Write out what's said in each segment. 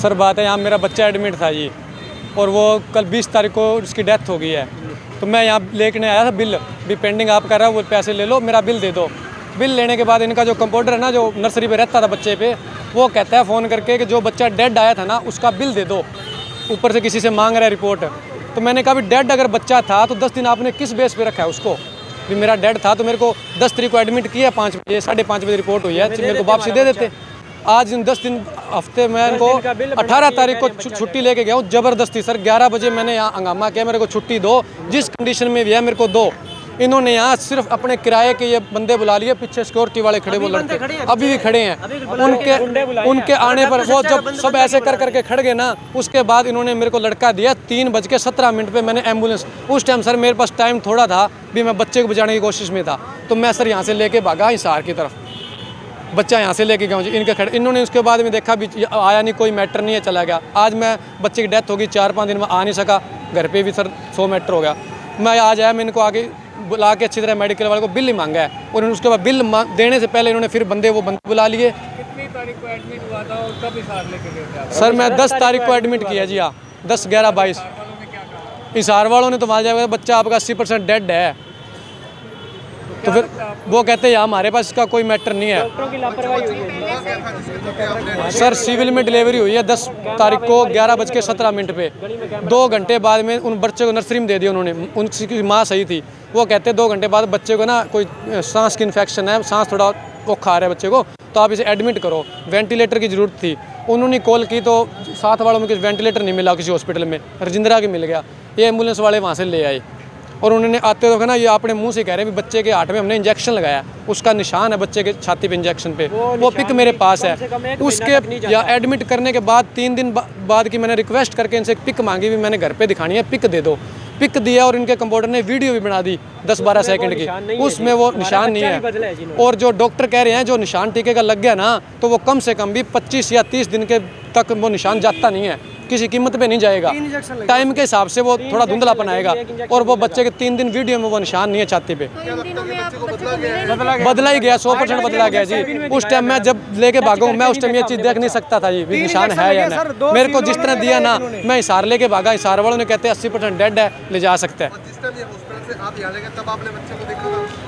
Sir बात है यहाँ मेरा बच्चा एडमिट था जी, और वो कल 20 तारीख को उसकी डेथ हो गई है। तो मैं यहाँ लेकर आया था बिल भी पेंडिंग आप कर रहा हो, वो पैसे ले लो, मेरा बिल दे दो। बिल लेने के बाद इनका जो कंपाउंडर है ना, जो नर्सरी पे रहता था बच्चे पे, वो कहता है फ़ोन करके कि जो बच्चा डेड आया था ना उसका बिल दे दो, ऊपर से किसी से मांग रहा है रिपोर्ट। तो मैंने कहा भी डेड अगर बच्चा था तो 10 दिन आपने किस बेस पे रखा है उसको? भी मेरा डेड था तो मेरे को 10 तारीख को एडमिट किया, 5 बजे 5:30 बजे रिपोर्ट हुई है, मेरे को वापसी दे देते। आज इन 10 दिन हफ्ते में इनको 18 तारीख को छुट्टी लेके गया हूँ ज़बरदस्ती। सर 11 बजे मैंने यहाँ हंगामा किया, मेरे को छुट्टी दो, जिस कंडीशन में भी है मेरे को दो। इन्होंने यहाँ सिर्फ अपने किराए के ये बंदे बुला लिए, पीछे सिक्योरिटी वाले खड़े, वो लड़के अभी भी खड़े हैं। उनके आने पर वो जब सब ऐसे कर करके खड़ गए ना, उसके बाद इन्होंने मेरे को लड़का दिया 3:17 पे। मैंने एम्बुलेंस, उस टाइम सर मेरे पास टाइम थोड़ा था भी, मैं बच्चे को बचाने की कोशिश में था, तो मैं सर यहाँ से लेके भागा हिसार की तरफ, बच्चा यहाँ से लेके गया जी। इनके खड़े, इन्होंने उसके बाद में देखा भी आया नहीं, कोई मैटर नहीं है, चला गया। आज मैं बच्चे की डेथ होगी, 4-5 दिन में आ नहीं सका, घर पे भी सर 100 मैटर हो गया। मैं आज आया, मैं इनको आगे बुला के अच्छी तरह मेडिकल वाले को बिल ही मांगा है, और उन्होंने उसके बाद बिल देने से पहले इन्होंने फिर बंदे बुला लिए। कितनी तारीख को एडमिट हुआ था और कब हिसार लेके गए थे आप? सर मैं 10 तारीख को एडमिट किया जी, हाँ 10, 11, 22। हिसार वालों ने तो मान जाएगा बच्चा आपका 80% डेड है, तो फिर वो कहते हैं हमारे पास इसका कोई मैटर नहीं है। डॉक्टरों की लापरवाही हुई है सर सिविल में डिलीवरी हुई है 10 तारीख को 11:17 पे। 2 घंटे बाद में उन बच्चे को नर्सरी में दे दिया उन्होंने, उनकी माँ सही थी, वो कहते हैं 2 घंटे बाद बच्चे को ना कोई सांस की इन्फेक्शन है, सांस थोड़ा वो खा रहा है बच्चे को, तो आप इसे एडमिट करो, वेंटिलेटर की ज़रूरत थी। उन्होंने कॉल की तो साथ वालों में वेंटिलेटर नहीं मिला किसी हॉस्पिटल में, राजेंद्रा के मिल गया। ये एम्बुलेंस वाले वहाँ से ले आए, और उन्होंने आते तो ना ये अपने मुंह से कह रहे हैं भी बच्चे के हार्ट में हमने इंजेक्शन लगाया, उसका निशान है बच्चे के छाती पे इंजेक्शन पे, वो पिक मेरे पास है। उसके या एडमिट करने के बाद 3 दिन बाद की मैंने रिक्वेस्ट करके इनसे पिक मांगी भी मैंने घर पे दिखानी है, पिक दे दो। पिक दिया और इनके कंपाउंडर ने वीडियो भी बना दी 10-12 सेकंड की, उसमें वो निशान नहीं है। और जो डॉक्टर कह रहे हैं जो निशान टीके का लग गया ना, तो वो कम से कम भी 25 या 30 दिन के तक वो निशान जाता नहीं है, किसी कीमत पे नहीं जाएगा। टाइम के हिसाब से वो थोड़ा धुंधलापन आएगा, और वो बच्चे के 3 दिन वीडियो में वो निशान नहीं है छाती पे। बदला ही गया, 100% बदला गया जी। उस टाइम मैं जब लेके भागा हूँ, मैं उस टाइम ये चीज़ देख नहीं सकता था जी निशान है या नहीं। मेरे को जिस तरह दिया ना, मैं हिसार लेके भागा, हिसार वालों ने कहते हैं 80% डेड है, ले जा सकता है।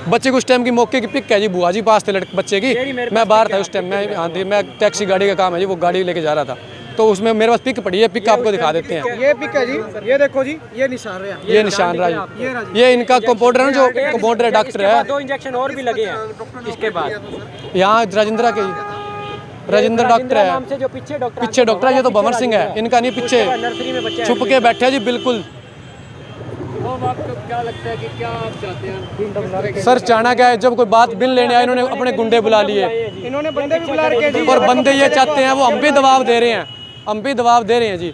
बच्चे को उस टाइम की मौके की पिक है जी, बुआ जी पास थे लड़के बच्चे की, मैं बाहर था उस टाइम, मैं टैक्सी गाड़ी का काम है जी, वो गाड़ी लेके जा रहा था, तो उसमें मेरे पास पिक पड़ी है, पिक आपको दिखा देते हैं। ये पिक है जी, ये देखो जी, ये निशान रहा, ये निशान रहा जी, ये इनका कंपाउंडर है, जो कंपाउंडर डॉक्टर है। 2 इंजेक्शन और भी लगे हैं इसके बाद। यहाँ राजेंद्रा के राजेंद्र डॉक्टर है, नाम से जो पीछे डॉक्टर है, ये तो भंवर सिंह है, इनका नहीं, पीछे छुप के बैठे जी बिल्कुल। आपको क्या लगता है कि क्या आप चाहते हैं? सर चाहना क्या है, जब कोई बात बिल लेने आए इन्होंने अपने गुंडे बुला लिए, इन्होंने बंदे भी बुला रखे जी, और बंदे ये चाहते हैं, वो हम भी दबाव दे रहे हैं, हम भी दबाव दे रहे हैं जी।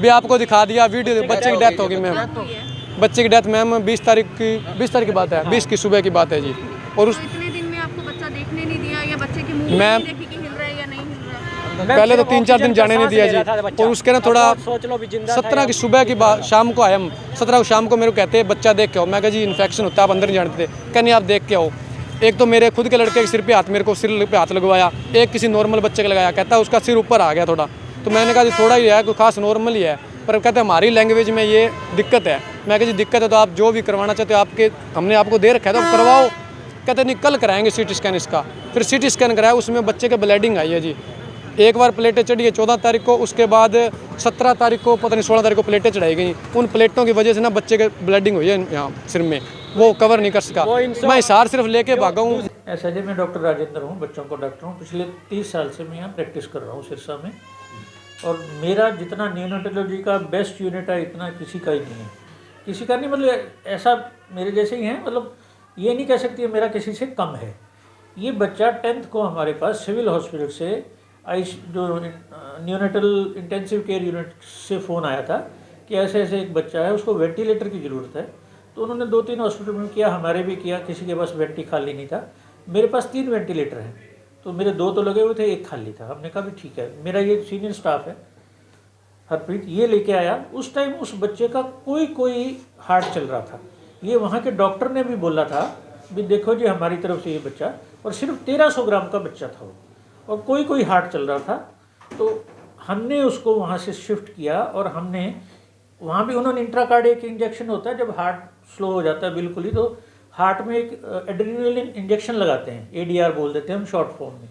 भी आपको दिखा दिया वीडियो, बच्चे की डेथ होगी मैम, बच्चे की डेथ मैम 20 तारीख की बात है, 20 की सुबह की बात है जी। और उस इतने दिन में आपको बच्चा देखने नहीं दिया, या बच्चे की मुंह मैम देखी कि हिल रहा है या नहीं हिल रहा? पहले तो 3-4 दिन जाने नहीं दिया जी, और उसके ना थोड़ा 17 की सुबह की बात, शाम को आए हम, 17 को शाम को मेरे को कहते हैं बच्चा देख के आओ। मैं कहा जी इन्फेक्शन होता है, आप अंदर नहीं जानते थे, कहने आप देख के आओ। एक तो मेरे खुद के लड़के के सिर पे हाथ, मेरे को सिर पे हाथ लगवाया, एक किसी नॉर्मल बच्चे का लगाया, कहता है उसका सिर ऊपर आ गया थोड़ा, तो मैंने कहा जी थोड़ा ही है, कोई खास नॉर्मल ही है, पर कहते हैं हमारी लैंग्वेज में ये दिक्कत है। मैं कहा जी दिक्कत है तो आप जो भी करवाना चाहते हो, आपके हमने आपको दे रखा है तो करवाओ। कहते नहीं कल कराएंगे CT स्कैन इसका, फिर CT स्कैन कराया, उसमें बच्चे के ब्लीडिंग आई है जी, एक बार प्लेटें चढ़ी है 14 तारीख को, उसके बाद 17 तारीख को पता नहीं 16 तारीख को प्लेटें चढ़ाई गई। उन प्लेटों की वजह से ना बच्चे के ब्लीडिंग हुई है यहाँ सिर में, वो कवर नहीं कर सका। मैं हिसार सिर्फ लेके भागा हूँ। ऐसा जी, मैं डॉक्टर राजेंद्र हूँ, बच्चों को डॉक्टर हूँ, पिछले 30 साल से मैं यहाँ प्रैक्टिस कर रहा हूँ सिरसा में, और मेरा जितना न्यूनेटोलॉजी का बेस्ट यूनिट है इतना किसी का ही नहीं है, किसी का नहीं, मतलब ऐसा मेरे जैसे ही हैं, मतलब ये नहीं कह सकती मेरा किसी से कम है। ये बच्चा 10th को हमारे पास सिविल हॉस्पिटल से जो न्यूनेटल इंटेंसिव केयर यूनिट से फ़ोन आया था कि ऐसे ऐसे एक बच्चा है, उसको वेंटिलेटर की ज़रूरत है। तो उन्होंने 2-3 हॉस्पिटल में किया, हमारे भी किया, किसी के पास वेंटी खाली नहीं था। मेरे पास 3 वेंटिलेटर हैं, तो मेरे 2 तो लगे हुए थे, 1 खाली था। हमने कहा भी ठीक है, मेरा ये सीनियर स्टाफ है हरप्रीत, ये लेके आया। उस टाइम उस बच्चे का कोई हार्ट चल रहा था, ये वहाँ के डॉक्टर ने भी बोला था भी देखो जी हमारी तरफ से ये बच्चा, और सिर्फ 1300 ग्राम का बच्चा था वो, और कोई हार्ट चल रहा था। तो हमने उसको वहाँ से शिफ्ट किया और हमने वहाँ भी उन्होंने इंट्राकार्डियक इंजेक्शन होता है, जब हार्ट स्लो हो जाता है बिल्कुल ही, तो हार्ट में एक एड्रेनलिन इंजेक्शन लगाते हैं, एडीआर बोल देते हैं हम शॉर्ट फॉर्म में।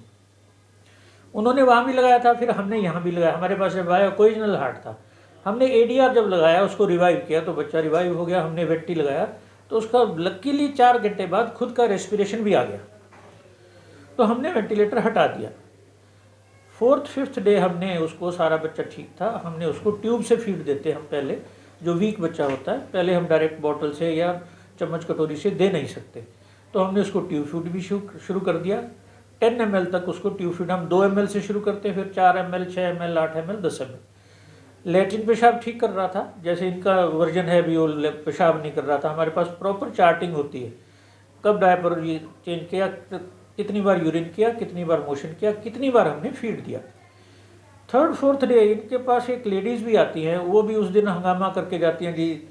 उन्होंने वहाँ भी लगाया था, फिर हमने यहाँ भी लगाया। हमारे पास जब आया कोइजनल हार्ट था, हमने एडीआर जब लगाया उसको रिवाइव किया तो बच्चा रिवाइव हो गया। हमने वेट्टी लगाया तो उसका लकीली 4 घंटे बाद खुद का रेस्पिरेशन भी आ गया, तो हमने वेंटिलेटर हटा दिया। 4th-5th डे हमने उसको, सारा बच्चा ठीक था, हमने उसको ट्यूब से फीड देते हम पहले, जो वीक बच्चा होता है पहले हम डायरेक्ट बॉटल से या चम्मच कटोरी से दे नहीं सकते, तो हमने उसको ट्यूब फीड भी शुरू कर दिया। 10 ml तक उसको ट्यूब फीड हम 2 ml से शुरू करते हैं, फिर 4 ml, 6 ml, 8 ml, 10 ml। Latrine पेशाब ठीक कर रहा था, जैसे इनका वर्जन है भी, वो पेशाब नहीं कर रहा था। हमारे पास प्रॉपर चार्टिंग होती है, कब डायपर चेंज किया, कितनी बार यूरिन किया, कितनी बार मोशन किया, कितनी बार हमने फीड दिया। 3rd-4th डे इनके पास एक लेडीज़ भी आती हैं, वो भी उस दिन हंगामा करके जाती हैं, जी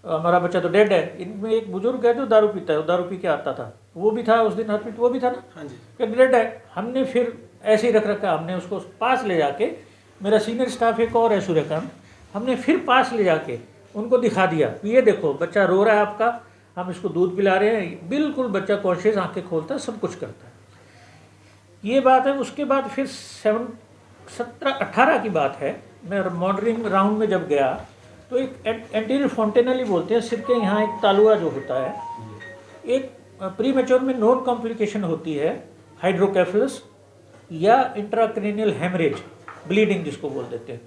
हमारा बच्चा तो डेड है। इनमें एक बुजुर्ग है जो दारू पीता है, वो दारू पी के आता था, वो भी था उस दिन हॉस्पिटल, वो भी था ना, हाँ जी, डेड है। हमने फिर ऐसे ही रख रखा, हमने उसको पास ले जाके, मेरा सीनियर स्टाफ एक और है सूर्यकांत, हमने फिर पास ले जाके उनको दिखा दिया, ये देखो बच्चा रो रहा है आपका, हम इसको दूध पिला रहे हैं, बिल्कुल बच्चा कॉन्शियस, आंखें खोलता है, सब कुछ करता है। ये बात है। उसके बाद फिर 17-18 की बात है, मैं मॉनिटरिंग राउंड में जब गया तो एक एंटीरियर फॉन्टेनली बोलते हैं, सिर के यहाँ एक तालुआ जो होता है, एक प्री मैच्योर में नोन कॉम्प्लिकेशन होती है, हाइड्रोकेफलस या इंट्राक्रेनियल हेमरेज, ब्लीडिंग जिसको बोल देते हैं।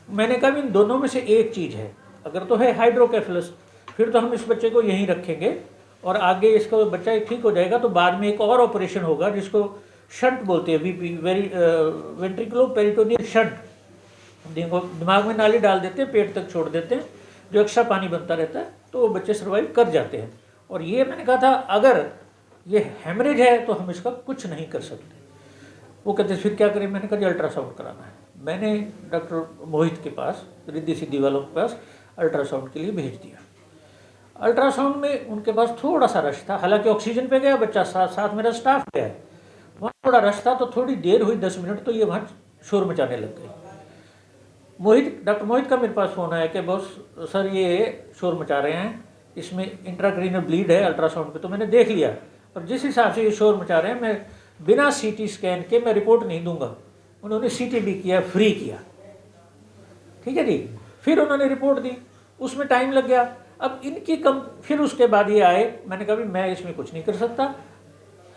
मैंने कहा इन दोनों में से एक चीज़ है, अगर तो है हाइड्रोकेफलस फिर तो हम इस बच्चे को यहीं रखेंगे और आगे इसका बच्चा ठीक हो जाएगा, तो बाद में एक और ऑपरेशन होगा जिसको शंट बोलते हैं, वीपी, वेंट्रिकुलो पेरिटोनियल शंट, देखो दिमाग में नाली डाल देते हैं, पेट तक छोड़ देते हैं, जो एक्स्ट्रा पानी बनता रहता है, तो वो बच्चे सर्वाइव कर जाते हैं। और ये मैंने कहा था अगर ये हेमरेज है तो हम इसका कुछ नहीं कर सकते। वो कहते फिर क्या करें, मैंने कहा जी अल्ट्रासाउंड कराना है। मैंने डॉक्टर मोहित के पास, रिद्धि सिद्धि वालों के पास अल्ट्रासाउंड के लिए भेज दिया। अल्ट्रासाउंड में उनके पास थोड़ा सा रश था, हालांकि ऑक्सीजन पे गया बच्चा, साथ मेरा स्टाफ गया है, वहाँ थोड़ा रश था, तो थोड़ी देर हुई 10 मिनट, तो ये वहाँ शोर मचाने लग गई। डॉक्टर मोहित का मेरे पास फ़ोन आया कि बॉस सर ये शोर मचा रहे हैं, इसमें इंट्राक्रेनियल ब्लीड है अल्ट्रासाउंड पे। तो मैंने देख लिया, और जिस हिसाब से ये शोर मचा रहे हैं, मैं बिना सीटी स्कैन के मैं रिपोर्ट नहीं दूंगा। उन्होंने सीटी भी किया, फ्री किया, ठीक है जी। फिर उन्होंने रिपोर्ट दी, उसमें टाइम लग गया। अब इनकी फिर उसके बाद ये आए, मैंने कहा भी मैं इसमें कुछ नहीं कर सकता,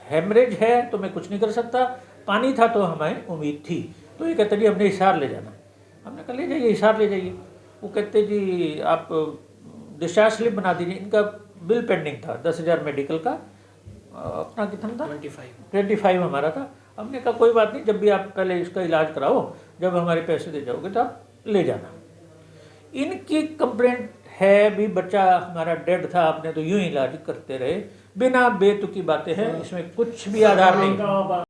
हेमरेज है तो मैं कुछ नहीं कर सकता, पानी था तो हमें उम्मीद थी। तो ये कहते जी हमने हिसार ले जाना। हमने कहा ले जाइए, हिसार ले जाइए। वो कहते जी आप डिस्चार्ज स्लिप बना दीजिए। इनका बिल पेंडिंग था 10,000 मेडिकल का, अपना कितना था 25 हमारा था। हमने कहा कोई बात नहीं, जब भी आप पहले इसका इलाज कराओ, जब हमारे पैसे दे जाओगे तो आप ले जाना। इनकी कंप्लेंट है भी बच्चा हमारा डेड था, आपने तो यूं ही इलाज करते रहे, बिना बेतुकी बातें हैं, इसमें कुछ भी आधार नहीं।